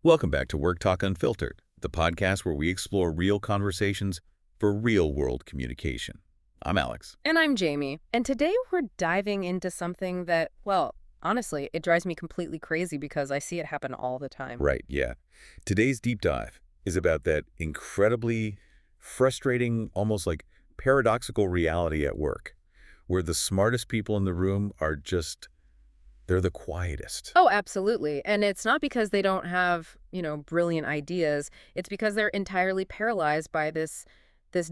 Welcome back to Work Talk Unfiltered, the podcast where we explore real conversations for real-world communication. I'm Alex. And I'm Jamie. And today we're diving into something that, well, honestly, it drives me completely crazy because I see it happen all the time. Right, yeah. Today's deep dive is about that incredibly frustrating, almost like paradoxical reality at work, where the smartest people in the room are they're the quietest. Oh, absolutely. And it's not because they don't have, brilliant ideas. It's because they're entirely paralyzed by this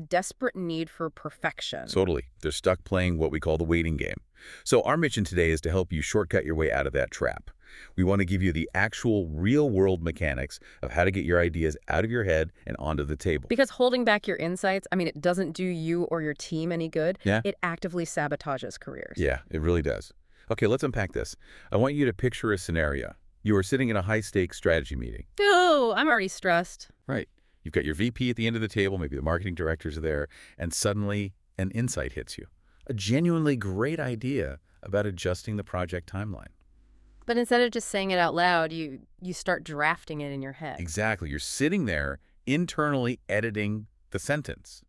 desperate need for perfection. Totally. They're stuck playing what we call the waiting game. So our mission today is to help you shortcut your way out of that trap. We want to give you the actual real-world mechanics of how to get your ideas out of your head and onto the table. Because holding back your insights, it doesn't do you or your team any good. Yeah? It actively sabotages careers. Yeah, it really does. Okay, let's unpack this. I want you to picture a scenario. You are sitting in a high-stakes strategy meeting. Oh, I'm already stressed. Right. You've got your VP at the end of the table, maybe the marketing directors are there, and suddenly an insight hits you. A genuinely great idea about adjusting the project timeline. But instead of just saying it out loud, you start drafting it in your head. Exactly. You're sitting there internally editing the sentence.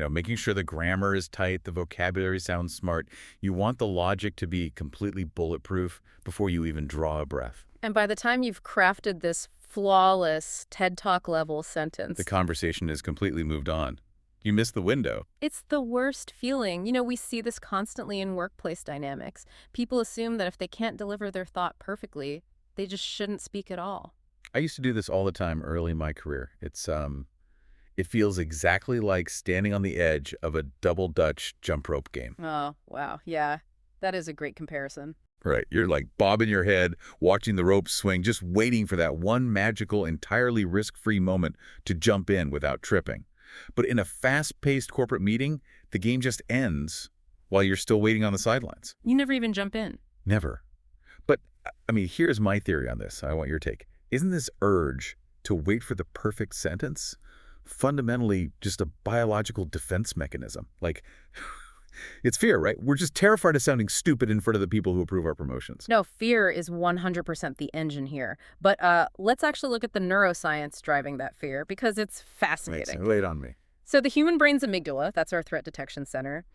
Making sure the grammar is tight, the vocabulary sounds smart. You want the logic to be completely bulletproof before you even draw a breath. And by the time you've crafted this flawless TED Talk level sentence, The conversation has completely moved on. You missed the window. it's the worst feeling. We see this constantly in workplace dynamics. People assume that if they can't deliver their thought perfectly, they just shouldn't speak at all. I used to do this all the time early in my career. It feels exactly like standing on the edge of a double Dutch jump rope game. Oh, wow. Yeah, that is a great comparison. Right. You're like bobbing your head, watching the rope swing, just waiting for that one magical, entirely risk-free moment to jump in without tripping. But in a fast-paced corporate meeting, the game just ends while you're still waiting on the sidelines. You never even jump in. Never. But, here's my theory on this. I want your take. Isn't this urge to wait for the perfect sentence fundamentally just a biological defense mechanism? Like, it's fear, right? We're just terrified of sounding stupid in front of the people who approve our promotions. No, fear is 100% the engine here. But let's actually look at the neuroscience driving that fear because it's fascinating. Right, so lay it on me. So the human brain's amygdala, that's our threat detection center,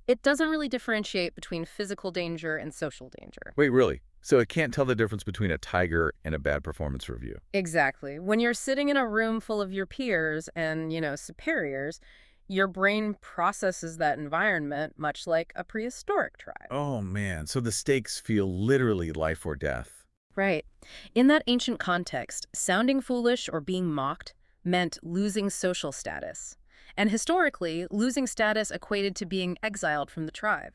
it doesn't really differentiate between physical danger and social danger. Wait, really? So it can't tell the difference between a tiger and a bad performance review? Exactly. When you're sitting in a room full of your peers and, superiors, your brain processes that environment much like a prehistoric tribe. Oh, man. So the stakes feel literally life or death. Right. In that ancient context, sounding foolish or being mocked meant losing social status. And historically, losing status equated to being exiled from the tribe.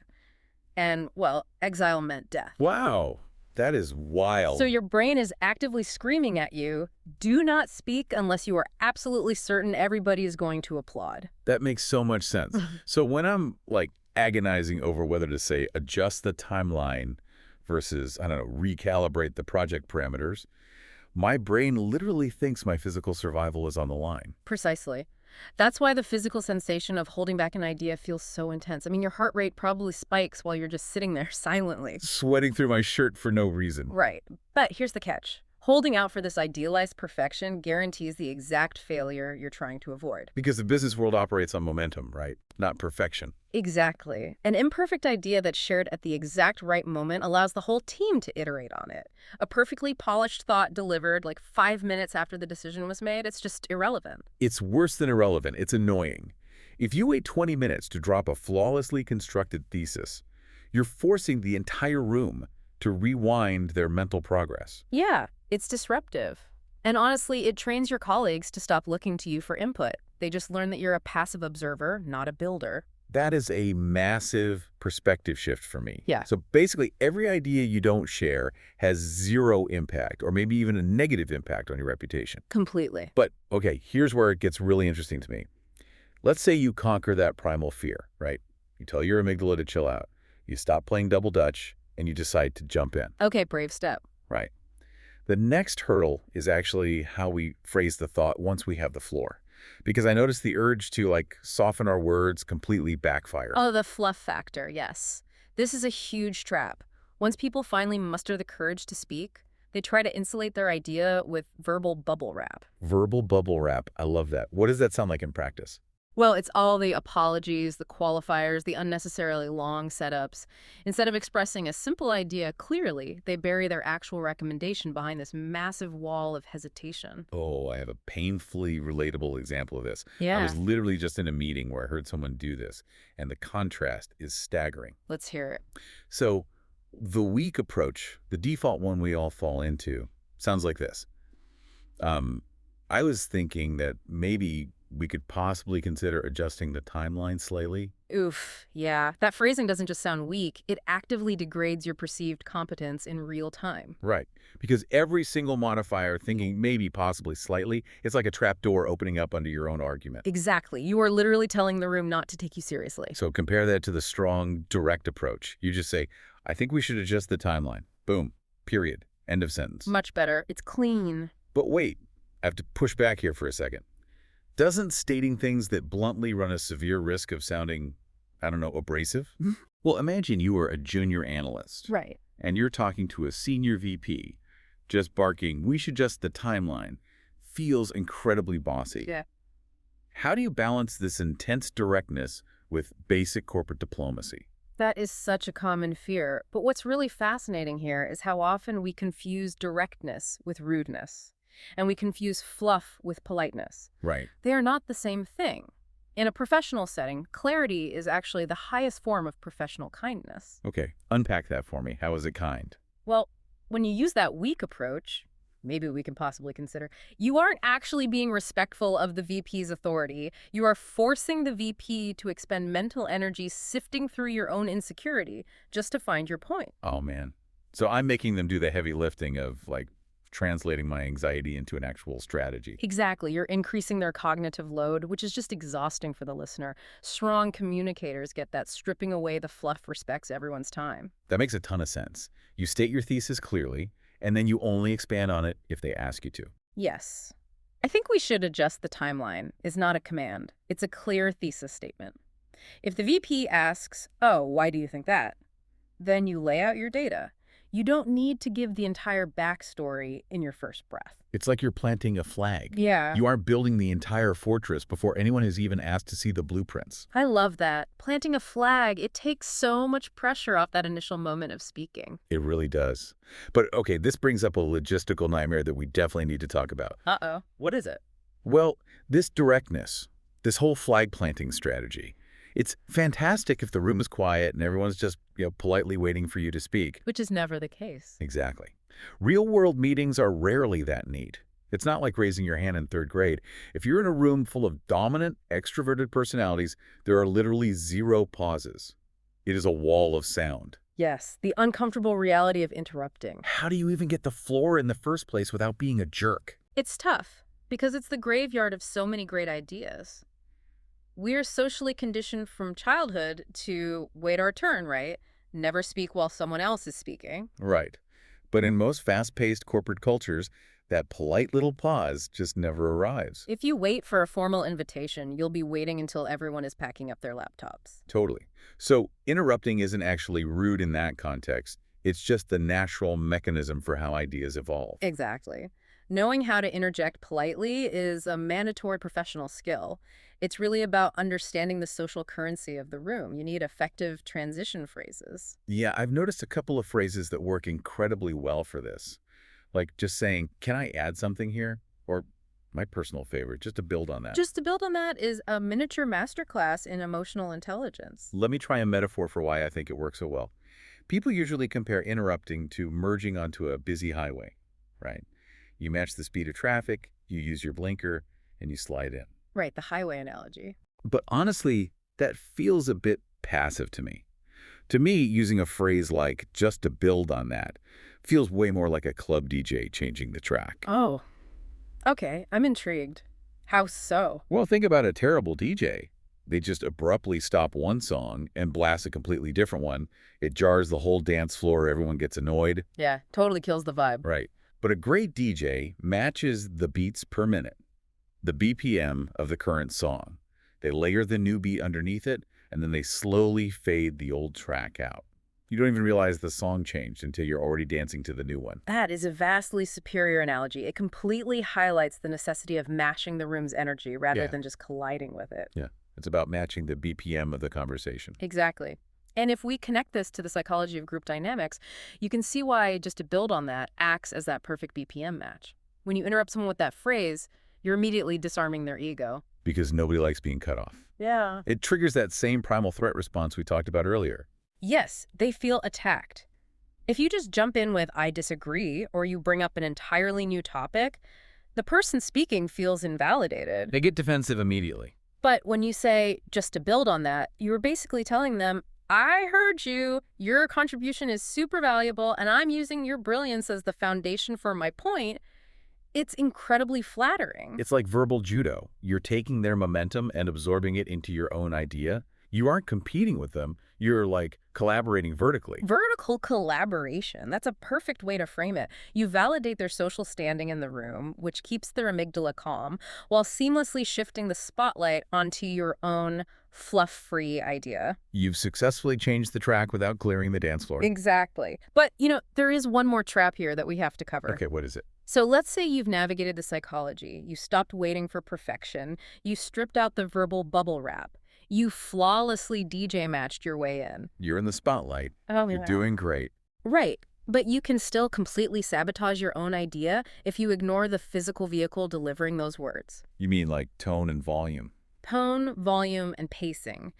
And, well, exile meant death. Wow. That is wild. So your brain is actively screaming at you, do not speak unless you are absolutely certain everybody is going to applaud. That makes so much sense. So when I'm agonizing over whether to say adjust the timeline versus, recalibrate the project parameters, my brain literally thinks my physical survival is on the line. Precisely. That's why the physical sensation of holding back an idea feels so intense. Your heart rate probably spikes while you're just sitting there silently. Sweating through my shirt for no reason. Right. But here's the catch. Holding out for this idealized perfection guarantees the exact failure you're trying to avoid. Because the business world operates on momentum, right? Not perfection. Exactly. An imperfect idea that's shared at the exact right moment allows the whole team to iterate on it. A perfectly polished thought delivered 5 minutes after the decision was made, it's just irrelevant. It's worse than irrelevant. It's annoying. If you wait 20 minutes to drop a flawlessly constructed thesis, you're forcing the entire room to rewind their mental progress. Yeah, it's disruptive. And honestly, it trains your colleagues to stop looking to you for input. They just learn that you're a passive observer, not a builder. That is a massive perspective shift for me. Yeah. So basically, every idea you don't share has zero impact, or maybe even a negative impact on your reputation. Completely. But, okay, here's where it gets really interesting to me. Let's say you conquer that primal fear, right? You tell your amygdala to chill out. You stop playing double dutch, and you decide to jump in. Okay, brave step. Right. The next hurdle is actually how we phrase the thought once we have the floor. Because I noticed the urge to soften our words completely backfire. Oh, the fluff factor, yes. This is a huge trap. Once people finally muster the courage to speak, They try to insulate their idea with verbal bubble wrap. Verbal bubble wrap. I love that. What does that sound like in practice? Well, it's all the apologies, the qualifiers, the unnecessarily long setups. Instead of expressing a simple idea clearly, they bury their actual recommendation behind this massive wall of hesitation. Oh, I have a painfully relatable example of this. I Yeah. was literally just in a meeting where I heard someone do this, and the contrast is staggering. Let's hear it. So the weak approach, the default one we all fall into, sounds like this. I was thinking that maybe we could possibly consider adjusting the timeline slightly. Oof, yeah. That phrasing doesn't just sound weak, it actively degrades your perceived competence in real time. Right. Because every single modifier thinking maybe possibly slightly, it's like a trap door opening up under your own argument. Exactly. You are literally telling the room not to take you seriously. So compare that to the strong, direct approach. You just say, I think we should adjust the timeline. Boom. Period. End of sentence. Much better. It's clean. But wait, I have to push back here for a second. Doesn't stating things that bluntly run a severe risk of sounding, I don't know, abrasive? Well, imagine you are a junior analyst. Right. And you're talking to a senior VP, just barking, we should adjust the timeline, feels incredibly bossy. Yeah. How do you balance this intense directness with basic corporate diplomacy? That is such a common fear. But what's really fascinating here is how often we confuse directness with rudeness. And we confuse fluff with politeness. Right. They are not the same thing. In a professional setting, clarity is actually the highest form of professional kindness. Okay, unpack that for me. How is it kind? Well, when you use that weak approach, maybe we can possibly consider, you aren't actually being respectful of the VP's authority. You are forcing the VP to expend mental energy sifting through your own insecurity just to find your point. Oh, man. So I'm making them do the heavy lifting of, like, translating my anxiety into an actual strategy. Exactly. You're increasing their cognitive load, which is just exhausting for the listener. Strong communicators get that stripping away the fluff respects everyone's time. That makes a ton of sense. You state your thesis clearly, and then you only expand on it if they ask you to. Yes. I think we should adjust the timeline is not a command. It's a clear thesis statement. If the VP asks, oh, why do you think that? Then you lay out your data. You don't need to give the entire backstory in your first breath. It's like you're planting a flag. Yeah. You aren't building the entire fortress before anyone has even asked to see the blueprints. I love that. Planting a flag, it takes so much pressure off that initial moment of speaking. It really does. But okay, this brings up a logistical nightmare that we definitely need to talk about. Uh-oh. What is it? Well, this directness, this whole flag planting strategy, it's fantastic if the room is quiet and everyone's just, politely waiting for you to speak. Which is never the case. Exactly. Real-world meetings are rarely that neat. It's not like raising your hand in third grade. If you're in a room full of dominant, extroverted personalities, there are literally zero pauses. It is a wall of sound. Yes, the uncomfortable reality of interrupting. How do you even get the floor in the first place without being a jerk? It's tough, because it's the graveyard of so many great ideas. We're socially conditioned from childhood to wait our turn, right? Never speak while someone else is speaking. Right. But in most fast-paced corporate cultures, that polite little pause just never arrives. If you wait for a formal invitation, you'll be waiting until everyone is packing up their laptops. Totally. So interrupting isn't actually rude in that context. It's just the natural mechanism for how ideas evolve. Exactly. Knowing how to interject politely is a mandatory professional skill. It's really about understanding the social currency of the room. You need effective transition phrases. Yeah, I've noticed a couple of phrases that work incredibly well for this. Like just saying, can I add something here? Or my personal favorite, just to build on that. Just to build on that is a miniature masterclass in emotional intelligence. Let me try a metaphor for why I think it works so well. People usually compare interrupting to merging onto a busy highway, right? You match the speed of traffic, you use your blinker, and you slide in. Right, the highway analogy. But honestly, that feels a bit passive to me. To me, using a phrase like, just to build on that, feels way more like a club DJ changing the track. Oh, okay, I'm intrigued. How so? Well, think about a terrible DJ. They just abruptly stop one song and blast a completely different one. It jars the whole dance floor, everyone gets annoyed. Yeah, totally kills the vibe. Right. But a great DJ matches the beats per minute, the BPM of the current song. They layer the new beat underneath it, and then they slowly fade the old track out. You don't even realize the song changed until you're already dancing to the new one. That is a vastly superior analogy. It completely highlights the necessity of matching the room's energy rather Yeah. than just colliding with it. Yeah. It's about matching the BPM of the conversation. Exactly. And if we connect this to the psychology of group dynamics, you can see why, just to build on that, acts as that perfect BPM match. When you interrupt someone with that phrase, you're immediately disarming their ego. Because nobody likes being cut off. Yeah. It triggers that same primal threat response we talked about earlier. Yes, they feel attacked. If you just jump in with, I disagree, or you bring up an entirely new topic, the person speaking feels invalidated. They get defensive immediately. But when you say, just to build on that, you're basically telling them, I heard you, your contribution is super valuable, and I'm using your brilliance as the foundation for my point. It's incredibly flattering. It's like verbal judo. You're taking their momentum and absorbing it into your own idea. You aren't competing with them. You're like collaborating vertically. Vertical collaboration. That's a perfect way to frame it. You validate their social standing in the room, which keeps their amygdala calm, while seamlessly shifting the spotlight onto your own fluff-free idea. You've successfully changed the track without clearing the dance floor. Exactly. But, there is one more trap here that we have to cover. Okay, what is it? So let's say you've navigated the psychology. You stopped waiting for perfection. You stripped out the verbal bubble wrap. You flawlessly DJ matched your way in. You're in the spotlight. Oh, You're doing great. Right. But you can still completely sabotage your own idea if you ignore the physical vehicle delivering those words. You mean like tone and volume? Tone, volume, and pacing.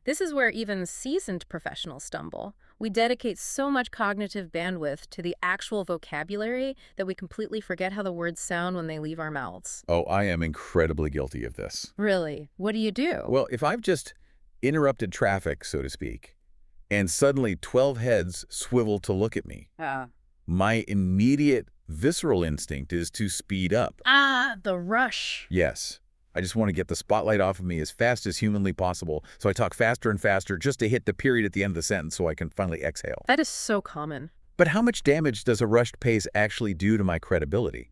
This is where even seasoned professionals stumble. We dedicate so much cognitive bandwidth to the actual vocabulary that we completely forget how the words sound when they leave our mouths. Oh, I am incredibly guilty of this. Really? What do you do? Well, if I've just interrupted traffic, so to speak, and suddenly 12 heads swivel to look at me, my immediate visceral instinct is to speed up. The rush. Yes. I just want to get the spotlight off of me as fast as humanly possible, so I talk faster and faster just to hit the period at the end of the sentence so I can finally exhale. That is so common. But how much damage does a rushed pace actually do to my credibility?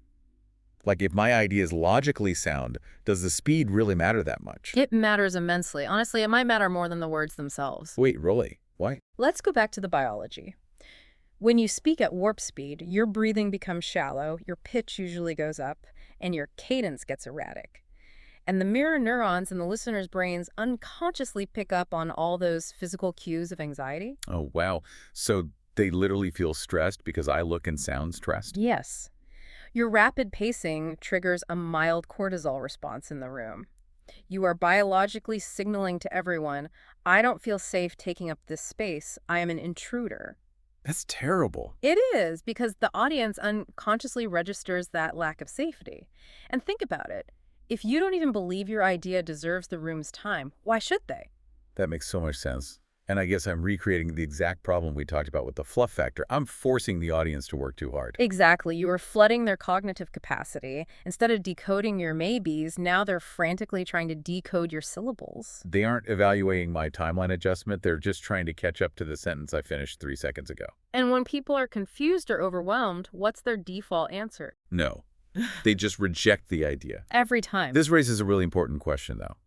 Like, if my idea is logically sound, does the speed really matter that much? It matters immensely. Honestly, it might matter more than the words themselves. Wait, really? Why? Let's go back to the biology. When you speak at warp speed, your breathing becomes shallow, your pitch usually goes up, and your cadence gets erratic. And the mirror neurons in the listener's brains unconsciously pick up on all those physical cues of anxiety. Oh, wow. So they literally feel stressed because I look and sound stressed? Yes. Your rapid pacing triggers a mild cortisol response in the room. You are biologically signaling to everyone, I don't feel safe taking up this space. I am an intruder. That's terrible. It is, because the audience unconsciously registers that lack of safety. And think about it. If you don't even believe your idea deserves the room's time, why should they? That makes so much sense. And I guess I'm recreating the exact problem we talked about with the fluff factor. I'm forcing the audience to work too hard. Exactly. You are flooding their cognitive capacity. Instead of decoding your maybes, now they're frantically trying to decode your syllables. They aren't evaluating my timeline adjustment. They're just trying to catch up to the sentence I finished 3 seconds ago. And when people are confused or overwhelmed, what's their default answer? No. They just reject the idea. Every time. This raises a really important question, though.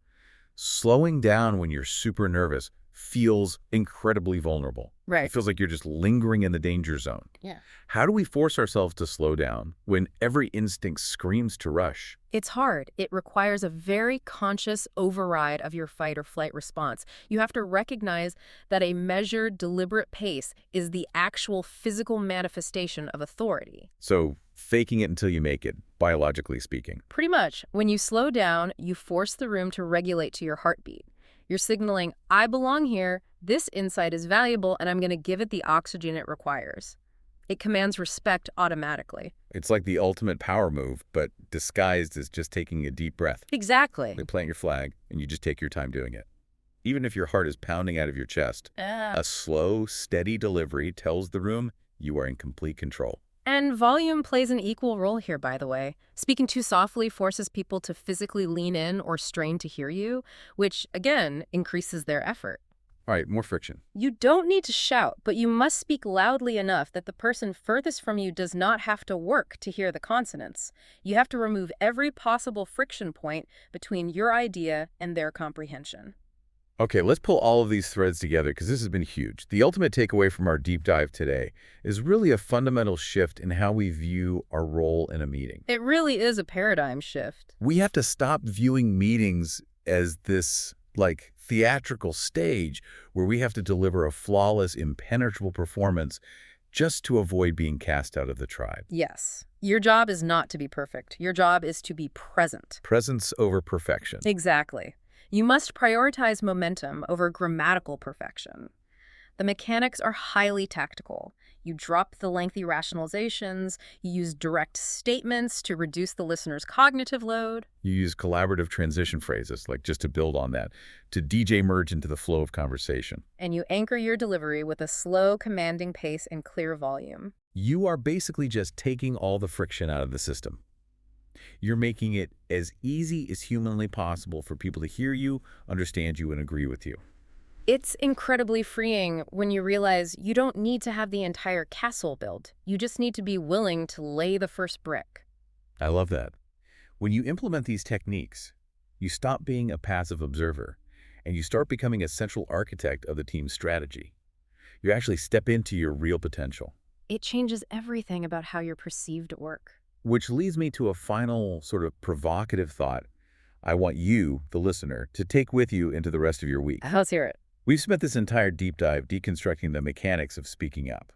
Slowing down when you're super nervous feels incredibly vulnerable. Right. It feels like you're just lingering in the danger zone. Yeah. How do we force ourselves to slow down when every instinct screams to rush? It's hard. It requires a very conscious override of your fight or flight response. You have to recognize that a measured, deliberate pace is the actual physical manifestation of authority. So, faking it until you make it, biologically speaking. Pretty much. When you slow down, you force the room to regulate to your heartbeat. You're signaling, I belong here, this insight is valuable, and I'm going to give it the oxygen it requires. It commands respect automatically. It's like the ultimate power move, but disguised as just taking a deep breath. Exactly. They plant your flag, and you just take your time doing it. Even if your heart is pounding out of your chest, a slow, steady delivery tells the room you are in complete control. And volume plays an equal role here, by the way. Speaking too softly forces people to physically lean in or strain to hear you, which, again, increases their effort. All right, more friction. You don't need to shout, but you must speak loudly enough that the person furthest from you does not have to work to hear the consonants. You have to remove every possible friction point between your idea and their comprehension. Okay, let's pull all of these threads together because this has been huge. The ultimate takeaway from our deep dive today is really a fundamental shift in how we view our role in a meeting. It really is a paradigm shift. We have to stop viewing meetings as this, like, theatrical stage where we have to deliver a flawless, impenetrable performance just to avoid being cast out of the tribe. Yes. Your job is not to be perfect. Your job is to be present. Presence over perfection. Exactly. You must prioritize momentum over grammatical perfection. The mechanics are highly tactical. You drop the lengthy rationalizations, you use direct statements to reduce the listener's cognitive load. You use collaborative transition phrases, like just to build on that, to DJ merge into the flow of conversation. And you anchor your delivery with a slow, commanding pace and clear volume. You are basically just taking all the friction out of the system. You're making it as easy as humanly possible for people to hear you, understand you, and agree with you. It's incredibly freeing when you realize you don't need to have the entire castle built. You just need to be willing to lay the first brick. I love that. When you implement these techniques, you stop being a passive observer, and you start becoming a central architect of the team's strategy. You actually step into your real potential. It changes everything about how you're perceived at work. Which leads me to a final sort of provocative thought I want you, the listener, to take with you into the rest of your week. Let's hear it. We've spent this entire deep dive deconstructing the mechanics of speaking up.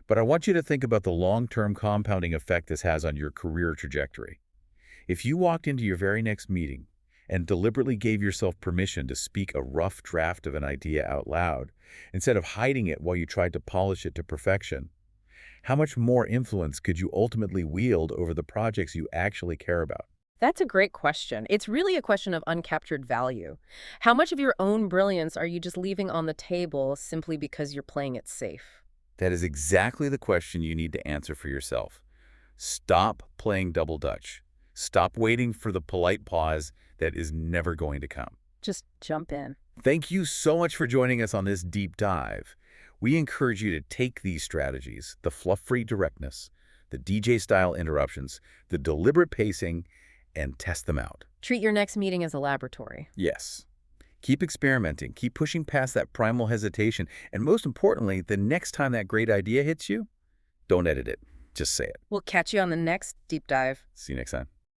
But I want you to think about the long-term compounding effect this has on your career trajectory. If you walked into your very next meeting and deliberately gave yourself permission to speak a rough draft of an idea out loud, instead of hiding it while you tried to polish it to perfection, how much more influence could you ultimately wield over the projects you actually care about? That's a great question. It's really a question of uncaptured value. How much of your own brilliance are you just leaving on the table simply because you're playing it safe? That is exactly the question you need to answer for yourself. Stop playing double dutch. Stop waiting for the polite pause that is never going to come. Just jump in. Thank you so much for joining us on this deep dive. We encourage you to take these strategies, the fluff-free directness, the DJ-style interruptions, the deliberate pacing, and test them out. Treat your next meeting as a laboratory. Yes. Keep experimenting, keep pushing past that primal hesitation, and most importantly, the next time that great idea hits you, don't edit it, just say it. We'll catch you on the next deep dive. See you next time.